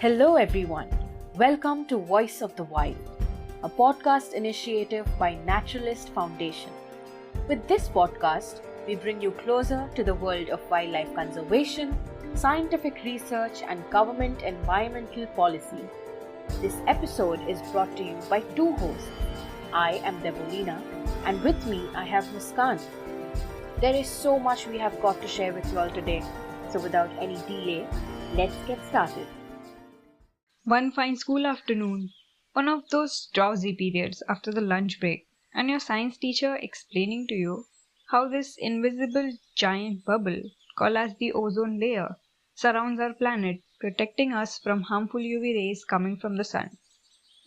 Hello, everyone. Welcome to Voice of the Wild, a podcast initiative by Naturalist Foundation. With this podcast, we bring you closer to the world of wildlife conservation, scientific research, and government environmental policy. This episode is brought to you by two hosts. I am Debolina, and with me I have Muskan. There is so much we have got to share with you all today, so without any delay, let's get started. One fine school afternoon, one of those drowsy periods after the lunch break, and your science teacher explaining to you how this invisible giant bubble, called as the ozone layer, surrounds our planet, protecting us from harmful UV rays coming from the sun.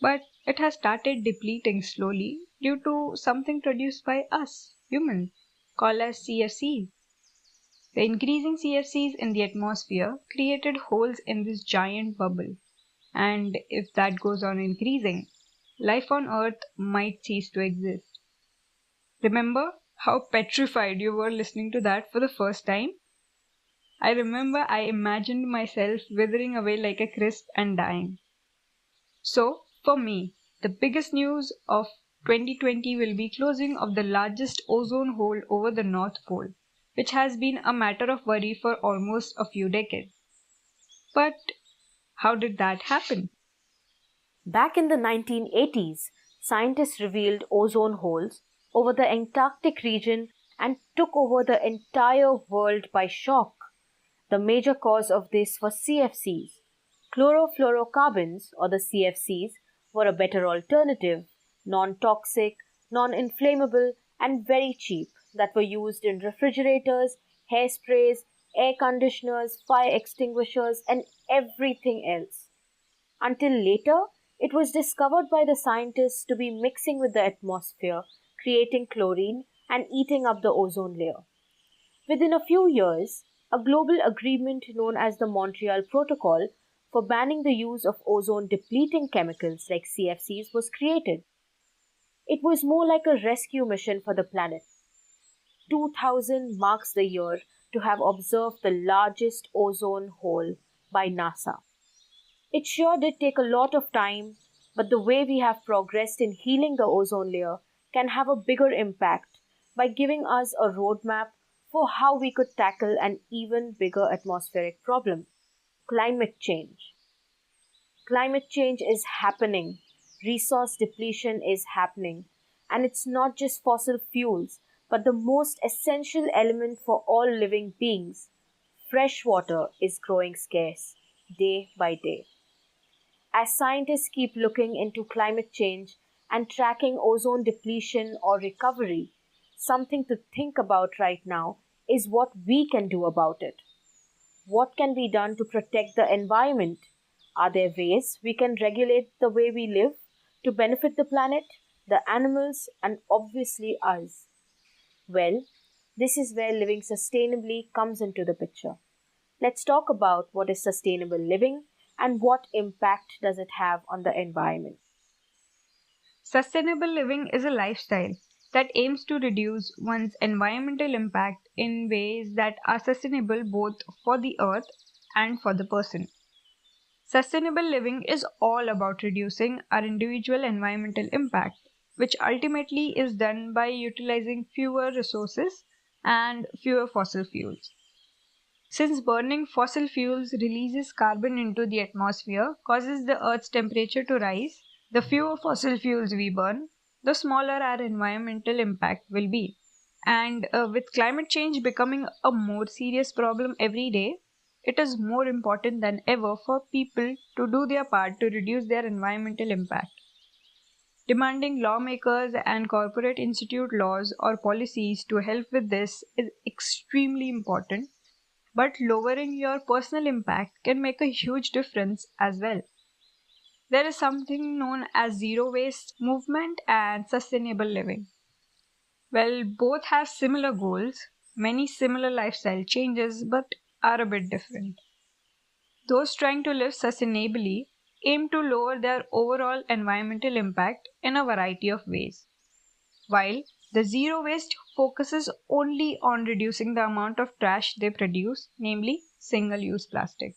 But it has started depleting slowly due to something produced by us, humans, called as CFCs. The increasing CFCs in the atmosphere created holes in this giant bubble. And if that goes on increasing, life on Earth might cease to exist. Remember how petrified you were listening to that for the first time? I remember I imagined myself withering away like a crisp and dying. So, for me, the biggest news of 2020 will be closing of the largest ozone hole over the North Pole, which has been a matter of worry for almost a few decades. But how did that happen? Back in the 1980s, scientists revealed ozone holes over the Antarctic region and took over the entire world by shock. The major cause of this was CFCs. Chlorofluorocarbons, or the CFCs, were a better alternative, non-toxic, non-inflammable, and very cheap, that were used in refrigerators, hairsprays, air conditioners, fire extinguishers, and everything else. Until later, it was discovered by the scientists to be mixing with the atmosphere, creating chlorine and eating up the ozone layer. Within a few years, a global agreement known as the Montreal Protocol for banning the use of ozone-depleting chemicals like CFCs was created. It was more like a rescue mission for the planet. 2000 marks the year to have observed the largest ozone hole by NASA. It sure did take a lot of time, but the way we have progressed in healing the ozone layer can have a bigger impact by giving us a roadmap for how we could tackle an even bigger atmospheric problem: climate change. Climate change is happening, resource depletion is happening, and it's not just fossil fuels, but the most essential element for all living beings. Fresh water is growing scarce day by day. As scientists keep looking into climate change and tracking ozone depletion or recovery, something to think about right now is what we can do about it. What can be done to protect the environment? Are there ways we can regulate the way we live to benefit the planet, the animals, and obviously us? Well, this is where living sustainably comes into the picture. Let's talk about what is sustainable living and what impact does it have on the environment. Sustainable living is a lifestyle that aims to reduce one's environmental impact in ways that are sustainable both for the earth and for the person. Sustainable living is all about reducing our individual environmental impact, which ultimately is done by utilizing fewer resources and fewer fossil fuels. Since burning fossil fuels releases carbon into the atmosphere, causes the Earth's temperature to rise, the fewer fossil fuels we burn, the smaller our environmental impact will be. And with climate change becoming a more serious problem every day, it is more important than ever for people to do their part to reduce their environmental impact. Demanding lawmakers and corporate institute laws or policies to help with this is extremely important, but lowering your personal impact can make a huge difference as well. There is something known as zero waste movement and sustainable living. Well, both have similar goals, many similar lifestyle changes, but are a bit different. Those trying to live sustainably aim to lower their overall environmental impact in a variety of ways, while the zero waste focuses only on reducing the amount of trash they produce, namely single use plastic.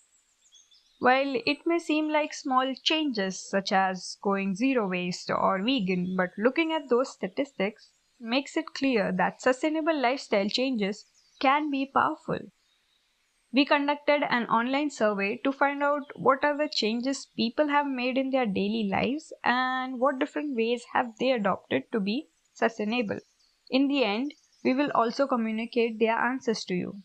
While it may seem like small changes such as going zero waste or vegan, but looking at those statistics makes it clear that sustainable lifestyle changes can be powerful. We conducted an online survey to find out what are the changes people have made in their daily lives and what different ways have they adopted to be sustainable. In the end, we will also communicate their answers to you.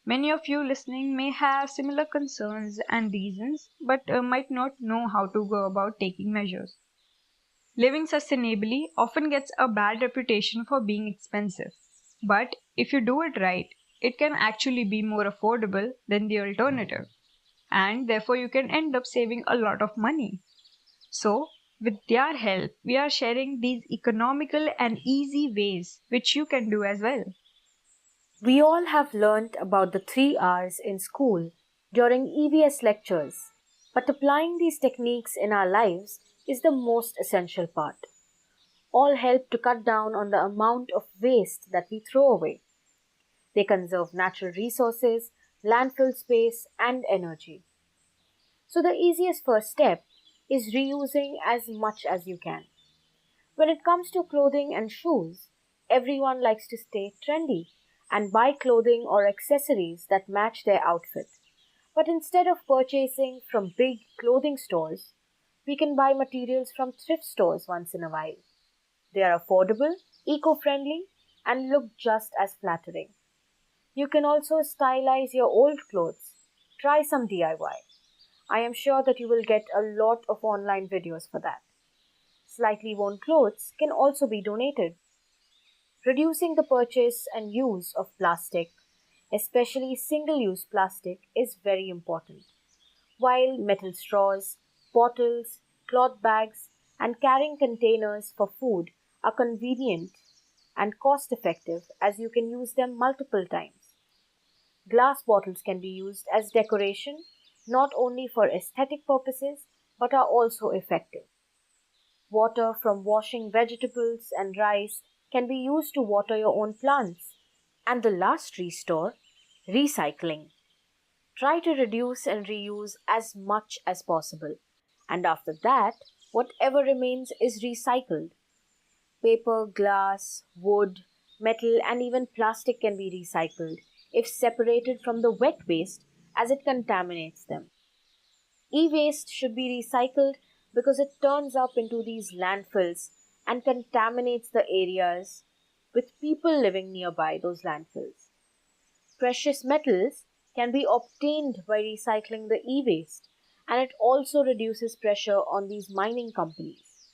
Many of you listening may have similar concerns and reasons, but might not know how to go about taking measures. Living sustainably often gets a bad reputation for being expensive. But if you do it right, it can actually be more affordable than the alternative. And therefore, you can end up saving a lot of money. So, with their help, we are sharing these economical and easy ways which you can do as well. We all have learnt about the 3 R's in school during EVS lectures, but applying these techniques in our lives is the most essential part. All help to cut down on the amount of waste that we throw away. They conserve natural resources, landfill space, and energy. So, the easiest first step is reusing as much as you can. When it comes to clothing and shoes, everyone likes to stay trendy and buy clothing or accessories that match their outfit. But instead of purchasing from big clothing stores, we can buy materials from thrift stores once in a while. They are affordable, eco friendly, and look just as flattering. You can also stylize your old clothes. Try some DIY. I am sure that you will get a lot of online videos for that. Slightly worn clothes can also be donated. Reducing the purchase and use of plastic, especially single use plastic, is very important. While metal straws, bottles, cloth bags, and carrying containers for food are convenient and cost effective as you can use them multiple times. Glass bottles can be used as decoration not only for aesthetic purposes but are also effective. Water from washing vegetables and rice can be used to water your own plants. And the last restore, recycling. Try to reduce and reuse as much as possible. And after that, whatever remains is recycled. Paper, glass, wood, metal, and even plastic can be recycled if separated from the wet waste as it contaminates them. E waste should be recycled because it turns up into these landfills and contaminates the areas with people living nearby those landfills. Precious metals can be obtained by recycling the e waste, and it also reduces pressure on these mining companies.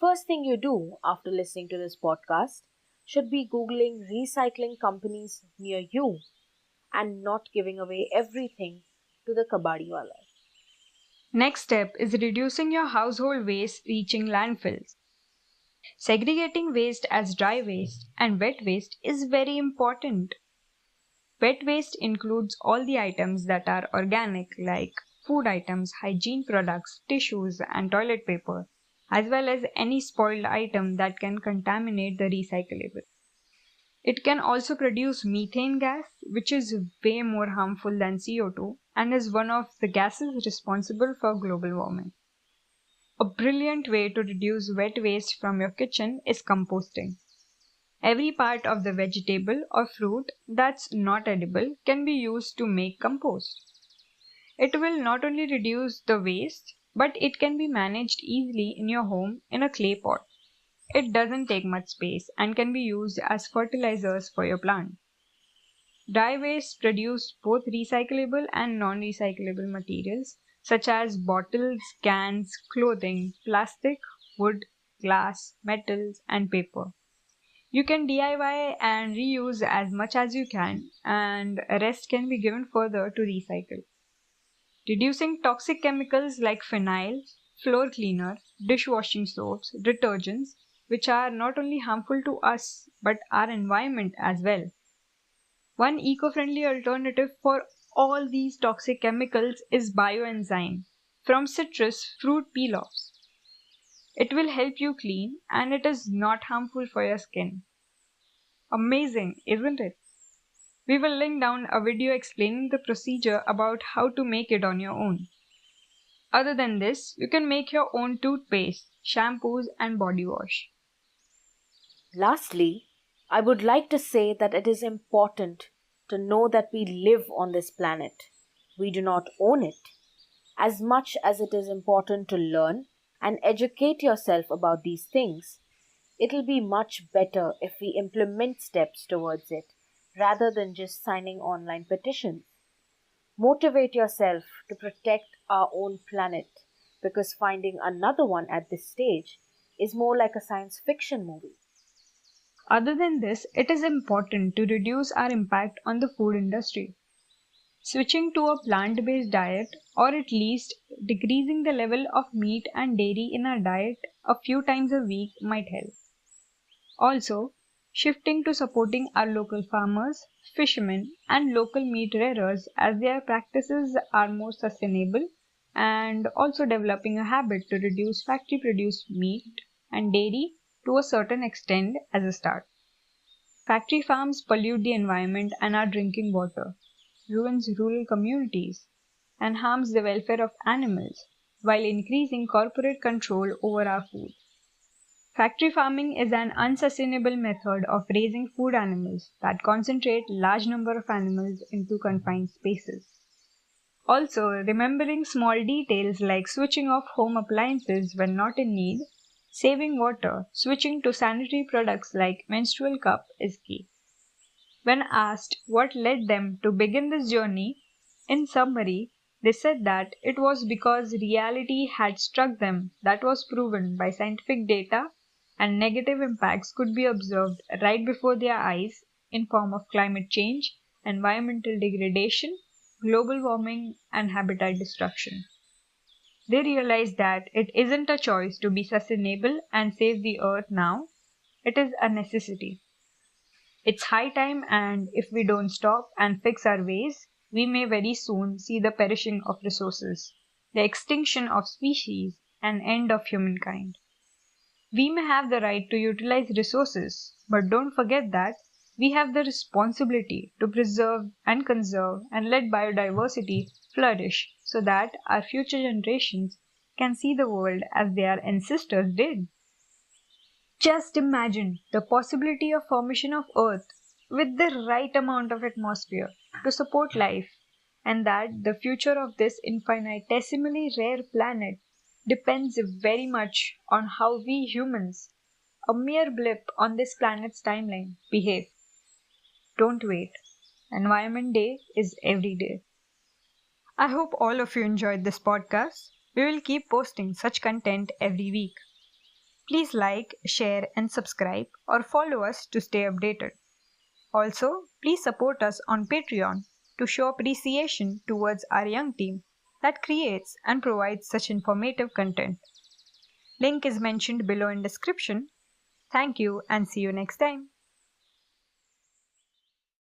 First thing you do after listening to this podcast should be Googling recycling companies near you and not giving away everything to the kabadiwalas. Next step is reducing your household waste reaching landfills. Segregating waste as dry waste and wet waste is very important. Wet waste includes all the items that are organic, like food items, hygiene products, tissues, and toilet paper, as well as any spoiled item that can contaminate the recyclable. It can also produce methane gas, which is way more harmful than CO2 and is one of the gases responsible for global warming. A brilliant way to reduce wet waste from your kitchen is composting. Every part of the vegetable or fruit that's not edible can be used to make compost. It will not only reduce the waste, but it can be managed easily in your home in a clay pot. It doesn't take much space and can be used as fertilizers for your plant. Dye waste produce both recyclable and non-recyclable materials such as bottles, cans, clothing, plastic, wood, glass, metals, and paper. You can DIY and reuse as much as you can, and rest can be given further to recycle. Reducing toxic chemicals like phenyl, floor cleaner, dishwashing soaps, detergents, which are not only harmful to us but our environment as well. One eco-friendly alternative for all these toxic chemicals is bioenzyme from citrus fruit peel-offs. It will help you clean and it is not harmful for your skin. Amazing, isn't it? We will link down a video explaining the procedure about how to make it on your own. Other than this, you can make your own toothpaste, shampoos, and body wash. Lastly, I would like to say that it is important to know that we live on this planet. We do not own it. As much as it is important to learn and educate yourself about these things, it'll be much better if we implement steps towards it rather than just signing online petitions. Motivate yourself to protect our own planet because finding another one at this stage is more like a science fiction movie. Other than this, it is important to reduce our impact on the food industry. Switching to a plant based diet, or at least decreasing the level of meat and dairy in our diet a few times a week, might help. Also, shifting to supporting our local farmers, fishermen, and local meat rearers as their practices are more sustainable, and also developing a habit to reduce factory produced meat and dairy to a certain extent as a start. Factory farms pollute the environment and our drinking water, ruins rural communities, and harms the welfare of animals while increasing corporate control over our food. Factory farming is an unsustainable method of raising food animals that concentrate large number of animals into confined spaces. Also, remembering small details like switching off home appliances when not in need, saving water, switching to sanitary products like menstrual cup is key. When asked what led them to begin this journey, in summary, they said that it was because reality had struck them that was proven by scientific data and negative impacts could be observed right before their eyes in form of climate change, environmental degradation, global warming and habitat destruction. They realized that it isn't a choice to be sustainable and save the earth now, it is a necessity. It's high time, and if we don't stop and fix our ways, we may very soon see the perishing of resources, the extinction of species, and end of humankind. We may have the right to utilize resources, but don't forget that we have the responsibility to preserve and conserve and let biodiversity flourish so that our future generations can see the world as their ancestors did. Just imagine the possibility of formation of Earth with the right amount of atmosphere to support life, and that the future of this infinitesimally rare planet depends very much on how we humans, a mere blip on this planet's timeline, behave. Don't wait. Environment Day is every day. I hope all of you enjoyed this podcast. We will keep posting such content every week. Please like, share, and subscribe or follow us to stay updated. Also, please support us on Patreon to show appreciation towards our young team that creates and provides such informative content. Link is mentioned below in description. Thank you and see you next time.